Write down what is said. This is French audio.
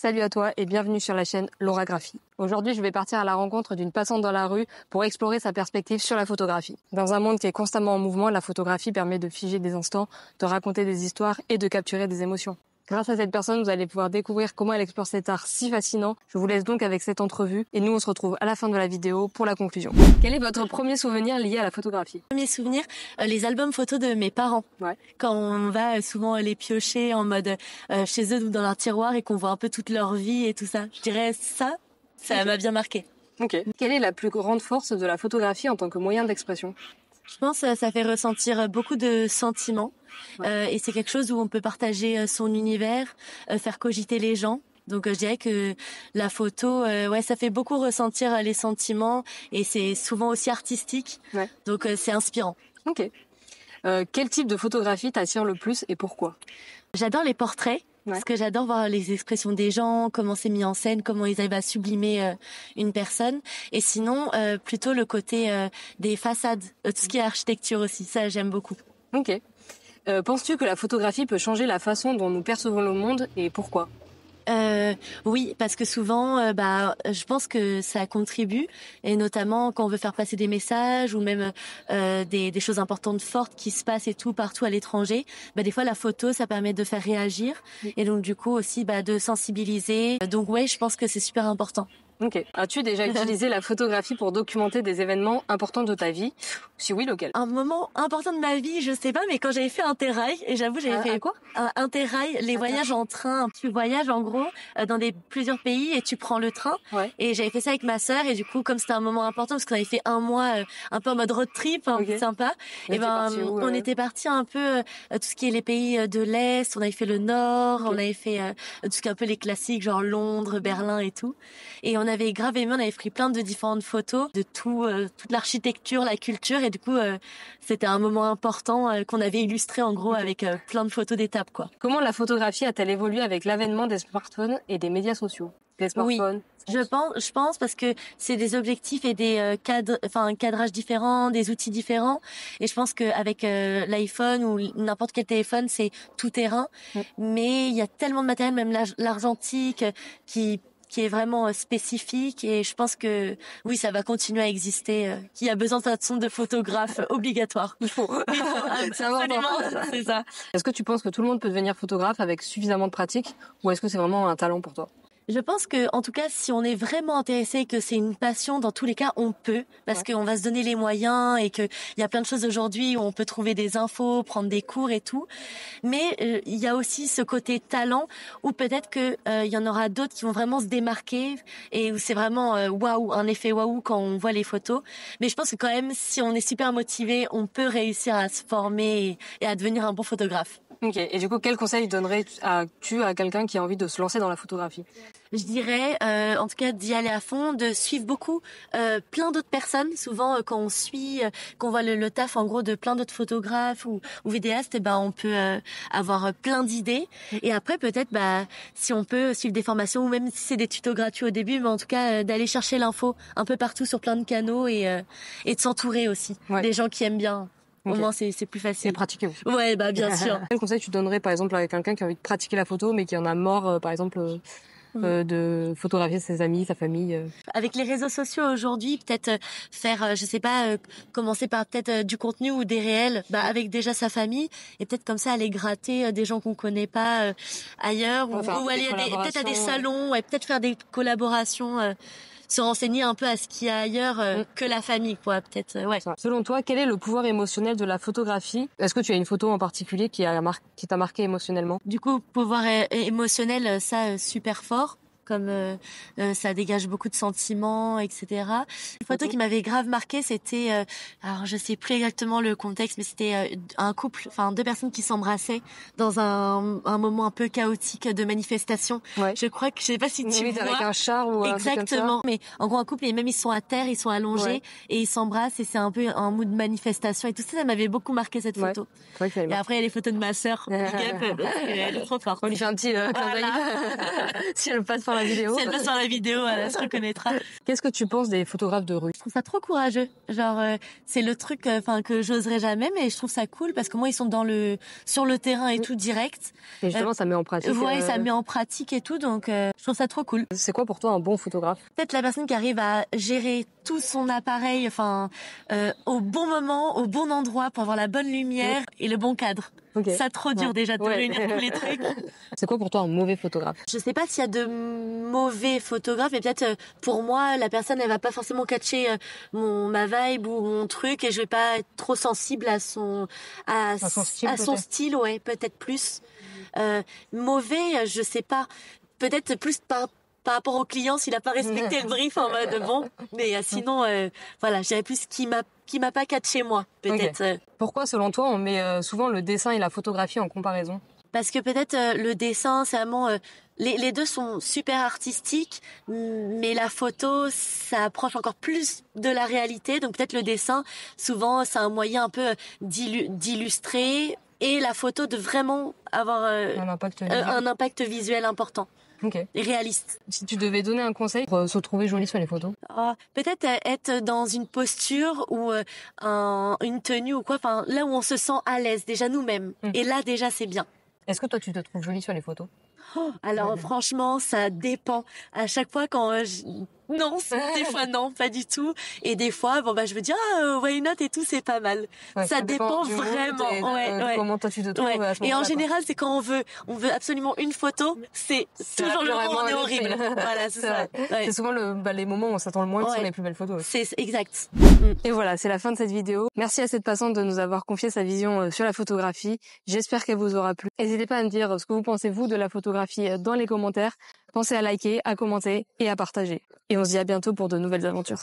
Salut à toi et bienvenue sur la chaîne Lauragraphie. Aujourd'hui, je vais partir à la rencontre d'une passante dans la rue pour explorer sa perspective sur la photographie. Dans un monde qui est constamment en mouvement, la photographie permet de figer des instants, de raconter des histoires et de capturer des émotions. Grâce à cette personne, vous allez pouvoir découvrir comment elle explore cet art si fascinant. Je vous laisse donc avec cette entrevue et nous on se retrouve à la fin de la vidéo pour la conclusion. Quel est votre premier souvenir lié à la photographie? Premier souvenir, les albums photos de mes parents. Ouais. Quand on va souvent les piocher en mode chez eux ou dans leur tiroir et qu'on voit un peu toute leur vie et tout ça. Je dirais ça m'a bien marqué. Ok. Quelle est la plus grande force de la photographie en tant que moyen d'expression? Je pense que ça fait ressentir beaucoup de sentiments. Et c'est quelque chose où on peut partager son univers, faire cogiter les gens. Donc je dirais que la photo, ça fait beaucoup ressentir les sentiments et c'est souvent aussi artistique. Ouais. Donc c'est inspirant. Ok. Quel type de photographie t'attire le plus et pourquoi? J'adore les portraits. Parce que j'adore voir les expressions des gens, comment c'est mis en scène, comment ils arrivent à sublimer une personne. Et sinon, plutôt le côté des façades, tout ce qui est architecture aussi, ça j'aime beaucoup. Ok. Penses-tu que la photographie peut changer la façon dont nous percevons le monde et pourquoi? Oui, parce que souvent, je pense que ça contribue, et notamment quand on veut faire passer des messages ou même des choses importantes, fortes qui se passent et tout partout à l'étranger. Des fois, la photo, ça permet de faire réagir et donc du coup aussi de sensibiliser. Donc ouais, je pense que c'est super important. Ok. As-tu déjà utilisé la photographie pour documenter des événements importants de ta vie? Si oui, lequel? Un moment important de ma vie, je sais pas, mais quand j'avais fait Interrail, et j'avoue, j'avais fait quoi? Interrail, les voyages en train. Tu voyages en gros dans plusieurs pays et tu prends le train. Ouais. Et j'avais fait ça avec ma sœur et du coup, comme c'était un moment important, parce qu'on avait fait un mois un peu en mode road trip, sympa. Et on était partis un peu tout ce qui est les pays de l'Est. On avait fait le Nord, on avait fait tout ce qui est un peu les classiques, genre Londres, Berlin et tout. Et on avait grave aimé, on avait pris plein de différentes photos de toute l'architecture, la culture, et du coup c'était un moment important qu'on avait illustré en gros avec plein de photos d'étapes quoi. Comment la photographie a-t-elle évolué avec l'avènement des smartphones et des médias sociaux? Des smartphones. Oui, je pense parce que c'est des objectifs et des un cadrage différent, des outils différents, et je pense qu'avec l'iPhone ou n'importe quel téléphone, c'est tout terrain. Mais il y a tellement de matériel, même l'argentique qui est vraiment spécifique, et je pense que oui, ça va continuer à exister, qu'il y a besoin de toute façon de photographes obligatoire. Il faut. C'est important. C'est ça. Est-ce que tu penses que tout le monde peut devenir photographe avec suffisamment de pratique, ou est-ce que c'est vraiment un talent pour toi? Je pense que, en tout cas, si on est vraiment intéressé et que c'est une passion, dans tous les cas, on peut, parce qu'on va se donner les moyens et que il y a plein de choses aujourd'hui où on peut trouver des infos, prendre des cours et tout. Mais il y a aussi ce côté talent où peut-être que il y en aura d'autres qui vont vraiment se démarquer et où c'est vraiment waouh, un effet waouh quand on voit les photos. Mais je pense que quand même, si on est super motivé, on peut réussir à se former et à devenir un bon photographe. Ok. Et du coup, quel conseil donnerais-tu à quelqu'un qui a envie de se lancer dans la photographie? Je dirais, en tout cas, d'y aller à fond, de suivre beaucoup plein d'autres personnes. Souvent, quand on suit, qu'on voit le taf en gros de plein d'autres photographes ou vidéastes, on peut avoir plein d'idées. Et après, peut-être, si on peut suivre des formations ou même si c'est des tutos gratuits au début, mais en tout cas, d'aller chercher l'info un peu partout sur plein de canaux et de s'entourer aussi des gens qui aiment bien. Au moins, c'est plus facile. Et pratiquer aussi. Ouais, bien sûr. Quel conseil tu donnerais, par exemple, à quelqu'un qui a envie de pratiquer la photo, mais qui en a marre, par exemple, de photographier ses amis, sa famille? Avec les réseaux sociaux aujourd'hui, peut-être faire, commencer par peut-être du contenu ou des réels, avec déjà sa famille, et peut-être comme ça aller gratter des gens qu'on connaît pas ailleurs, ou aller peut-être à des salons, et peut-être faire des collaborations. Se renseigner un peu à ce qu'il y a ailleurs que la famille, quoi, peut-être. Selon toi, quel est le pouvoir émotionnel de la photographie? Est-ce que tu as une photo en particulier qui t'a marqué émotionnellement? Du coup, pouvoir émotionnel, ça, super fort. Comme ça dégage beaucoup de sentiments, etc. Une photo qui m'avait grave marqué, c'était, alors je sais plus exactement le contexte, mais c'était un couple, deux personnes qui s'embrassaient dans un moment un peu chaotique de manifestation. Ouais. Je crois que, je sais pas si tu vois. Avec un char ou un truc comme ça. Exactement. Mais en gros, un couple, et même ils sont à terre, ils sont allongés, et ils s'embrassent, et c'est un peu un mood de manifestation, et tout ça, ça m'avait beaucoup marqué cette photo. Ouais. Et après, il y a les photos de ma sœur, elle est trop forte. On lui fait un petit clin d'œil. Si elle passe par la vidéo. Si elle passe par la vidéo, elle se reconnaîtra. Qu'est-ce que tu penses des photographes de rue? Je trouve ça trop courageux. Genre, c'est le truc, que j'oserais jamais, mais je trouve ça cool parce que moi, ils sont sur le terrain et tout direct. Et justement, ça met en pratique. Ouais, ça met en pratique et tout, donc je trouve ça trop cool. C'est quoi pour toi un bon photographe? Peut-être la personne qui arrive à gérer tout son appareil, au bon moment, au bon endroit pour avoir la bonne lumière et le bon cadre. Okay. Ça trop dur déjà de réunir tous les trucs. C'est quoi pour toi un mauvais photographe? Je sais pas s'il y a de mauvais photographes, mais peut-être pour moi la personne elle va pas forcément catcher ma vibe ou mon truc et je vais pas être trop sensible à son style, ouais, peut-être plus. Mauvais, je sais pas, peut-être plus par rapport au client s'il a pas respecté le brief en mode bon, mais sinon voilà, j'avais plus qui m'a pas catché moi, peut-être. Okay. Pourquoi selon toi on met souvent le dessin et la photographie en comparaison? Parce que peut-être le dessin, c'est vraiment les deux sont super artistiques, mais la photo, ça approche encore plus de la réalité. Donc peut-être le dessin, souvent, c'est un moyen un peu d'illustrer et la photo de vraiment avoir un impact visuel important. Okay. Et réaliste. Si tu devais donner un conseil pour se trouver jolie sur les photos? Peut-être être dans une posture ou une tenue ou quoi, là où on se sent à l'aise, déjà nous-mêmes. Et là, déjà, c'est bien. Est-ce que toi, tu te trouves jolie sur les photos? Alors franchement, ça dépend. À chaque fois non, des fois non, pas du tout. Et des fois, je me dis why not et tout, c'est pas mal. Ouais, ça dépend vraiment. Ouais. Comment toi tu te trouves à ce Et en moment-là, général, c'est quand on veut absolument une photo, c'est toujours le moment où on est horrible. Voilà, c'est ça. Ouais. C'est souvent les moments où on s'attend le moins qui sont les plus belles photos. C'est exact. Et voilà, c'est la fin de cette vidéo. Merci à cette passante de nous avoir confié sa vision sur la photographie. J'espère qu'elle vous aura plu. N'hésitez pas à me dire ce que vous pensez vous de la photographie dans les commentaires. Pensez à liker, à commenter et à partager. Et on se dit à bientôt pour de nouvelles aventures.